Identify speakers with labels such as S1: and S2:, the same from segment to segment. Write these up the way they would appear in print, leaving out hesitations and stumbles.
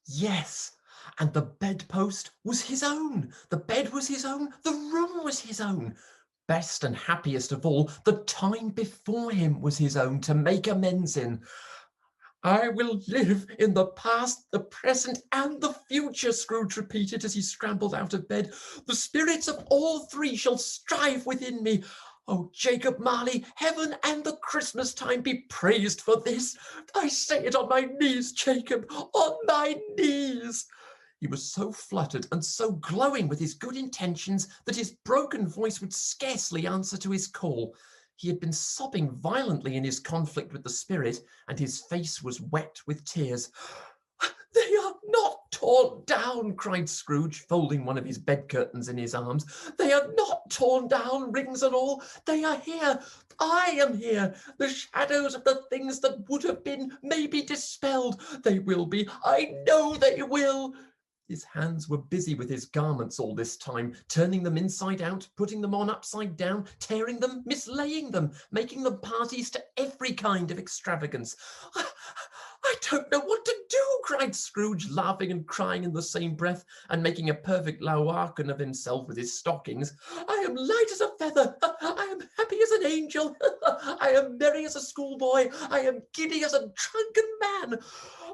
S1: Yes, and the bedpost was his own. The bed was his own. The room was his own. Best and happiest of all, the time before him was his own to make amends in. I will live in the past, the present, and the future, Scrooge repeated as he scrambled out of bed. The spirits of all three shall strive within me. Oh, Jacob Marley, heaven and the Christmas time be praised for this. I say it on my knees, Jacob, on my knees. He was so fluttered and so glowing with his good intentions that his broken voice would scarcely answer to his call. He had been sobbing violently in his conflict with the spirit, and his face was wet with tears. They are not torn down, cried Scrooge, folding one of his bed curtains in his arms. They are not torn down, rings and all. They are here. I am here. The shadows of the things that would have been may be dispelled. They will be. I know they will. His hands were busy with his garments all this time, turning them inside out, putting them on upside down, tearing them, mislaying them, making them parties to every kind of extravagance. I don't know what to do, cried Scrooge, laughing and crying in the same breath, and making a perfect Laocoon of himself with his stockings. I am light as a feather. I am happy as an angel. I am merry as a schoolboy. I am giddy as a drunken man.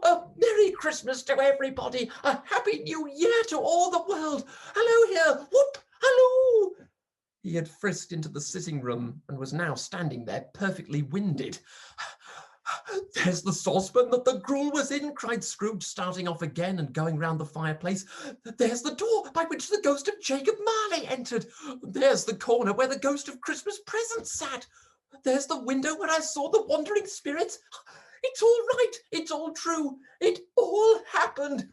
S1: A Merry Christmas to everybody. A Happy New Year to all the world. Hello here. Whoop, hello. He had frisked into the sitting room and was now standing there perfectly winded. There's the saucepan that the gruel was in, cried Scrooge, starting off again and going round the fireplace. There's the door by which the ghost of Jacob Marley entered. There's the corner where the ghost of Christmas present sat. There's the window where I saw the wandering spirits. It's all right. It's all true. It all happened.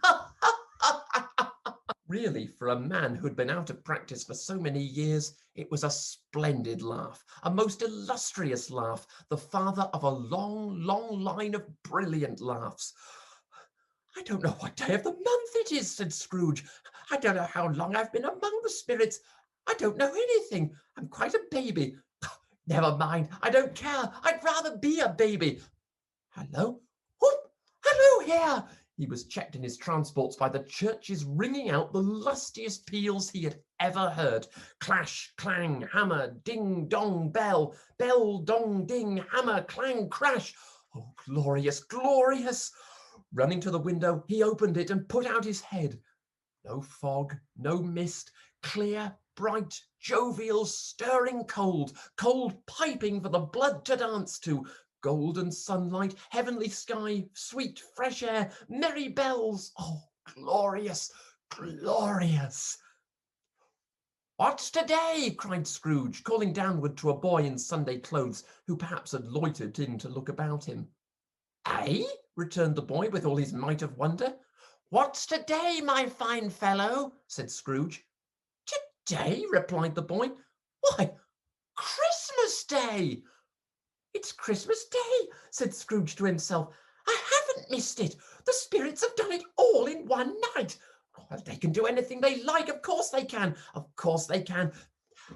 S1: Really, for a man who'd been out of practice for so many years, it was a splendid laugh, a most illustrious laugh, the father of a long, long line of brilliant laughs. I don't know what day of the month it is, said Scrooge. I don't know how long I've been among the spirits. I don't know anything. I'm quite a baby. Never mind. I don't care. I'd rather be a baby. Hello? Whoop! Hello here! He was checked in his transports by the churches ringing out the lustiest peals he had ever heard. Clash, clang, hammer, ding, dong, bell, bell, dong, ding, hammer, clang, crash. Oh, glorious, glorious! Running to the window, he opened it and put out his head. No fog, no mist, clear, bright, jovial, stirring cold, cold piping for the blood to dance to, golden sunlight, heavenly sky, sweet fresh air, merry bells. Oh, glorious, glorious. What's today? Cried Scrooge, calling downward to a boy in Sunday clothes who perhaps had loitered in to look about him. Eh? Returned the boy with all his might of wonder. What's today, my fine fellow? Said Scrooge. Today? Replied the boy. Why, Christmas Day! It's Christmas Day, said Scrooge to himself. I haven't missed it. The spirits have done it all in one night. Well, they can do anything they like. Of course they can. Of course they can.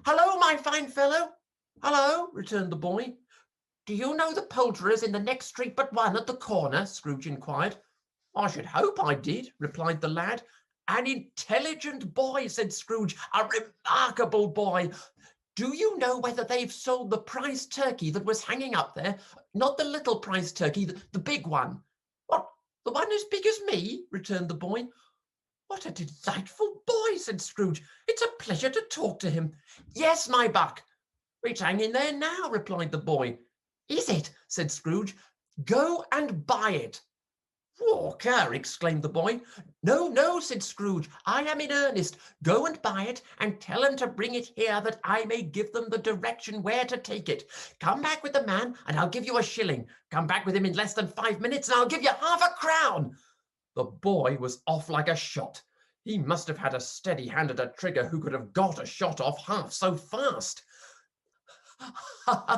S1: Hello, my fine fellow. Hello, returned the boy. Do you know the poulterers in the next street but one at the corner? Scrooge inquired. I should hope I did, replied the lad. An intelligent boy, said Scrooge. A remarkable boy. Do you know whether they've sold the prize turkey that was hanging up there? Not the little prize turkey, the big one. What, the one as big as me? Returned the boy. What a delightful boy, said Scrooge. It's a pleasure to talk to him. Yes, my buck. It's hanging there now, replied the boy. Is it? Said Scrooge. Go and buy it. Walker, exclaimed the boy. No, no, said Scrooge. I am in earnest. Go and buy it and tell them to bring it here that I may give them the direction where to take it. Come back with the man and I'll give you a shilling. Come back with him in less than 5 minutes and I'll give you half a crown. The boy was off like a shot. He must have had a steady hand at a trigger who could have got a shot off half so fast.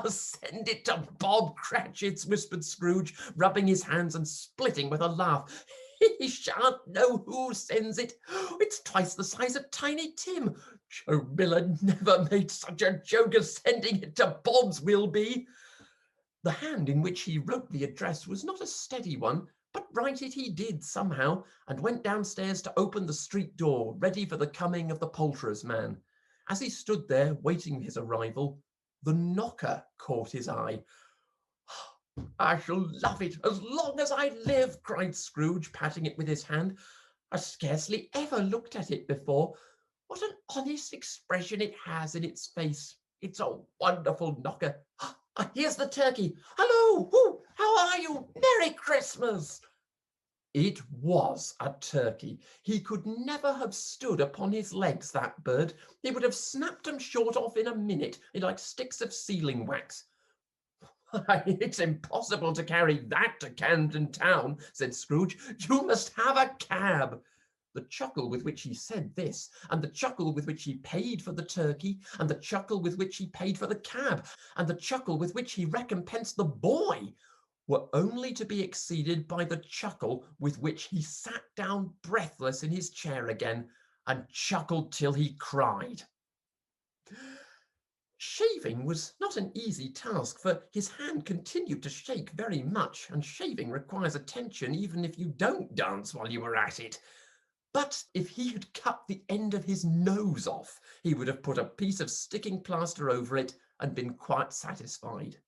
S1: Send it to Bob Cratchit's, whispered Scrooge, rubbing his hands and splitting with a laugh. He shan't know who sends it. It's twice the size of Tiny Tim. Joe Miller never made such a joke as sending it to Bob's will be. The hand in which he wrote the address was not a steady one, But right it he did somehow, and went downstairs to open the street door, ready for the coming of the poulterer's man. As he stood there waiting his arrival, the knocker caught his eye. "I shall love it as long as I live," cried Scrooge, patting it with his hand. "I scarcely ever looked at it before. What an honest expression it has in its face. It's a wonderful knocker. Here's the turkey. Hello! Woo, how are you? Merry Christmas!" It was a turkey. He could never have stood upon his legs, that bird. He would have snapped them short off in a minute, like sticks of sealing wax. "It's impossible to carry that to Camden Town," said Scrooge. "You must have a cab." The chuckle with which he said this, and the chuckle with which he paid for the turkey, and the chuckle with which he paid for the cab, and the chuckle with which he recompensed the boy, were only to be exceeded by the chuckle with which he sat down breathless in his chair again, and chuckled till he cried. Shaving was not an easy task, for his hand continued to shake very much, and shaving requires attention even if you don't dance while you are at it. But if he had cut the end of his nose off, he would have put a piece of sticking plaster over it and been quite satisfied.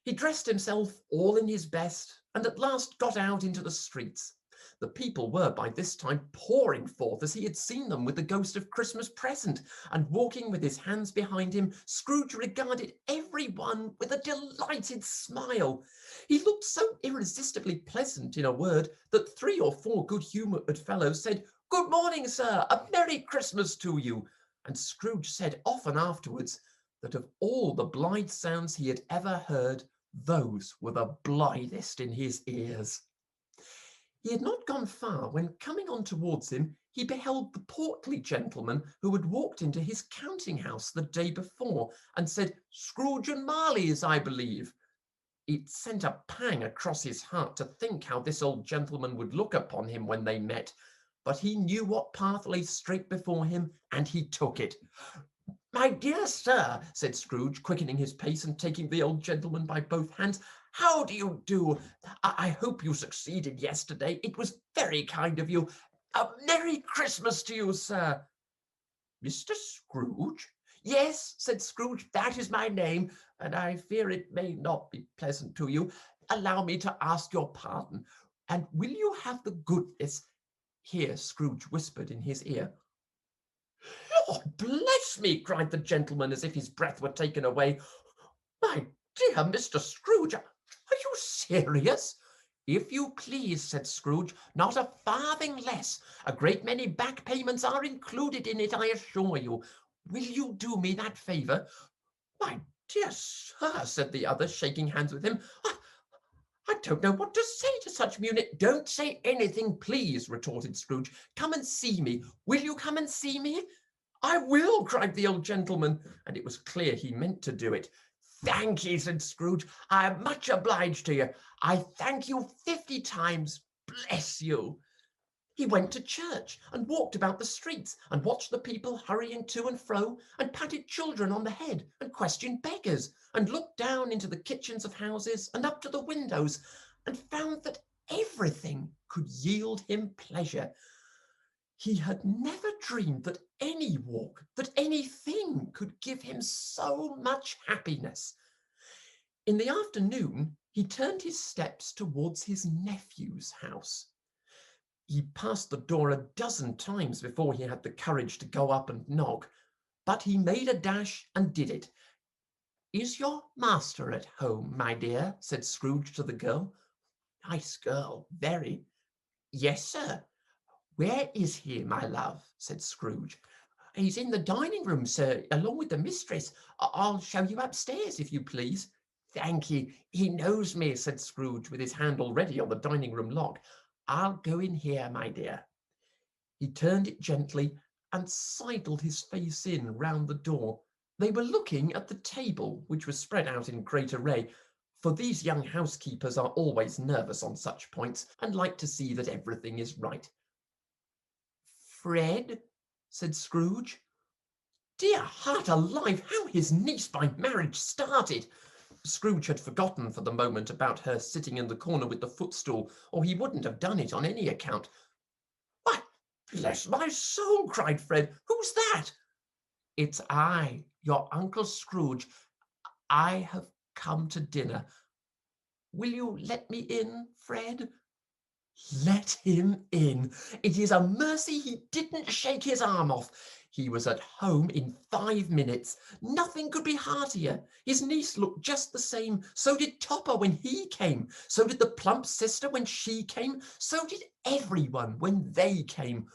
S1: He dressed himself all in his best, and at last got out into the streets. The people were by this time pouring forth as he had seen them with the ghost of Christmas present, and walking with his hands behind him, Scrooge regarded every one with a delighted smile. He looked so irresistibly pleasant, in a word, that 3 or 4 good-humoured fellows said, "Good morning, sir, a Merry Christmas to you," and Scrooge said often afterwards that of all the blithe sounds he had ever heard, those were the blithest in his ears. He had not gone far when, coming on towards him, he beheld the portly gentleman who had walked into his counting-house the day before, and said, "Scrooge and Marley's, I believe." It sent a pang across his heart to think how this old gentleman would look upon him when they met, but he knew what path lay straight before him, and he took it. "My dear sir," said Scrooge, quickening his pace and taking the old gentleman by both hands, "how do you do? I hope you succeeded yesterday. It was very kind of you. A Merry Christmas to you, sir." "Mr. Scrooge?" "Yes," said Scrooge, "that is my name, and I fear it may not be pleasant to you. Allow me to ask your pardon. And will you have the goodness—" Here Scrooge whispered in his ear. "Lord bless me!" cried the gentleman, as if his breath were taken away. "My dear Mr. Scrooge, are you serious?" "If you please," said Scrooge, "not a farthing less. A great many back payments are included in it, I assure you. Will you do me that favour?" "My dear sir," said the other, shaking hands with him, I don't know what to say to such munich—" "Don't say anything, please," retorted Scrooge. "Come and see me. Will you come and see me?" "I will," cried the old gentleman, and it was clear he meant to do it. "Thank ye," said Scrooge. "I am much obliged to you. I thank you 50 times. Bless you." He went to church, and walked about the streets, and watched the people hurrying to and fro, and patted children on the head, and questioned beggars, and looked down into the kitchens of houses, and up to the windows, and found that everything could yield him pleasure. He had never dreamed that any walk, that anything could give him so much happiness. In the afternoon, he turned his steps towards his nephew's house. He passed the door a dozen times before he had the courage to go up and knock, but he made a dash and did it. "Is your master at home, my dear?" said Scrooge to the girl. "Nice girl, very." "Yes, sir." "Where is he, my love?" said Scrooge. "He's in the dining room, sir, along with the mistress. I'll show you upstairs, if you please." "Thank ye. He knows me," said Scrooge, with his hand already on the dining room lock. "I'll go in here, my dear." He turned it gently, and sidled his face in round the door. They were looking at the table, which was spread out in great array, for these young housekeepers are always nervous on such points, and like to see that everything is right. "Fred?" said Scrooge. Dear heart alive, how his niece by marriage started! Scrooge had forgotten for the moment about her sitting in the corner with the footstool, or he wouldn't have done it on any account. "Why, bless my soul!" cried Fred. "Who's that?" "It's I, your Uncle Scrooge. I have come to dinner. Will you let me in, Fred?" Let him in. It is a mercy he didn't shake his arm off. He was at home in 5 minutes. Nothing could be heartier. His niece looked just the same. So did Topper when he came. So did the plump sister when she came. So did everyone when they came.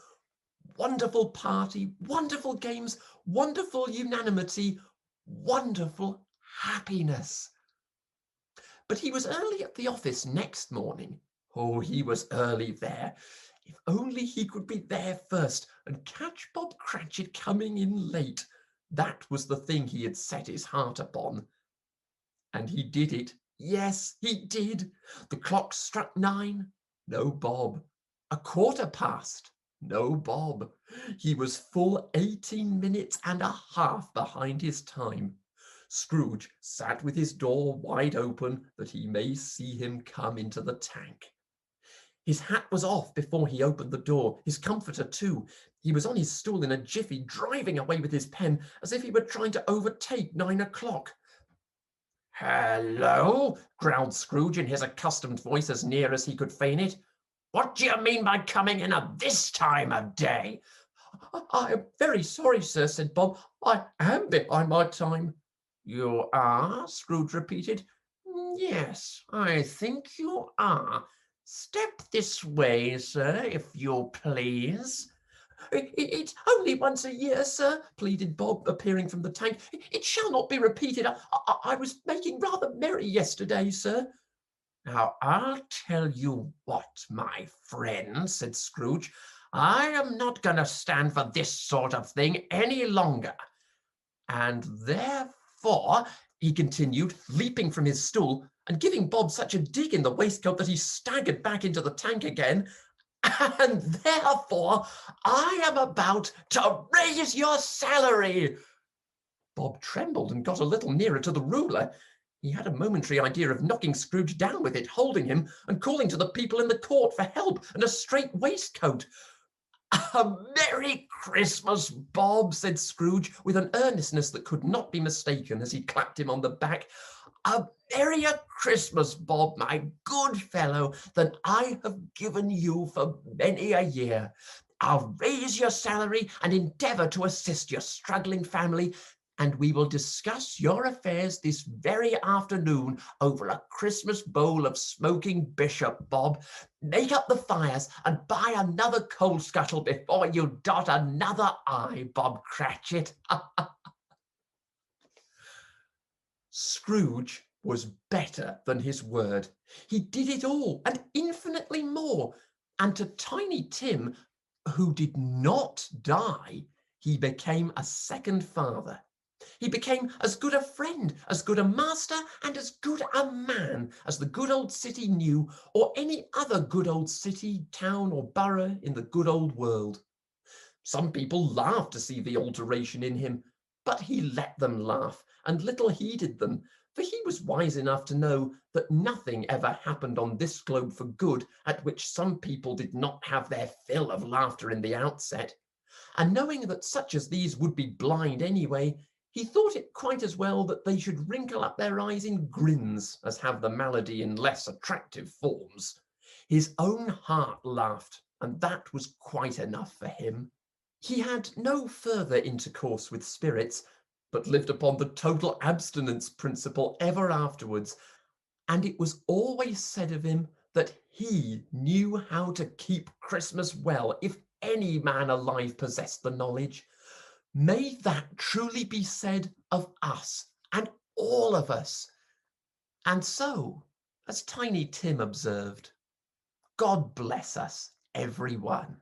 S1: Wonderful party, wonderful games, wonderful unanimity, wonderful happiness. But he was early at the office next morning. Oh, he was early there. If only he could be there first and catch Bob Cratchit coming in late. That was the thing he had set his heart upon. And he did it. Yes, he did. The clock struck 9. No Bob. 1/4 past. No Bob. He was full 18 minutes and a half behind his time. Scrooge sat with his door wide open that he may see him come into the tank. His hat was off before he opened the door, his comforter too. He was on his stool in a jiffy, driving away with his pen as if he were trying to overtake 9 o'clock. "Hello," growled Scrooge in his accustomed voice, as near as he could feign it. "What do you mean by coming in at this time of day?" "I am very sorry, sir," said Bob. "I am behind my time." "You are?" Scrooge repeated. "Yes, I think you are. Step this way, sir, if you please." "It's only once a year, sir," pleaded Bob, appearing from the tank. "It shall not be repeated. I was making rather merry yesterday, sir." "Now, I'll tell you what, my friend," said Scrooge. "I am not going to stand for this sort of thing any longer. And therefore," he continued, leaping from his stool and giving Bob such a dig in the waistcoat that he staggered back into the tank again, "and therefore I am about to raise your salary." Bob trembled and got a little nearer to the ruler. He had a momentary idea of knocking Scrooge down with it, holding him, and calling to the people in the court for help and a straight waistcoat. "A Merry Christmas, Bob," said Scrooge, with an earnestness that could not be mistaken, as he clapped him on the back. "A merrier Christmas, Bob, my good fellow, than I have given you for many a year. I'll raise your salary and endeavour to assist your struggling family, and we will discuss your affairs this very afternoon over a Christmas bowl of smoking bishop, Bob. Make up the fires and buy another coal scuttle before you dot another I, Bob Cratchit." Scrooge was better than his word. He did it all and infinitely more. And to Tiny Tim, who did not die, he became a second father. He became as good a friend, as good a master, and as good a man as the good old city knew, or any other good old city, town, or borough in the good old world. Some people laughed to see the alteration in him, but he let them laugh, and little heeded them, for he was wise enough to know that nothing ever happened on this globe for good at which some people did not have their fill of laughter in the outset. And knowing that such as these would be blind anyway, he thought it quite as well that they should wrinkle up their eyes in grins as have the malady in less attractive forms. His own heart laughed, and that was quite enough for him. He had no further intercourse with spirits, but lived upon the total abstinence principle ever afterwards, and it was always said of him that he knew how to keep Christmas well, if any man alive possessed the knowledge. May that truly be said of us and all of us. And so, as Tiny Tim observed, God bless us, every one.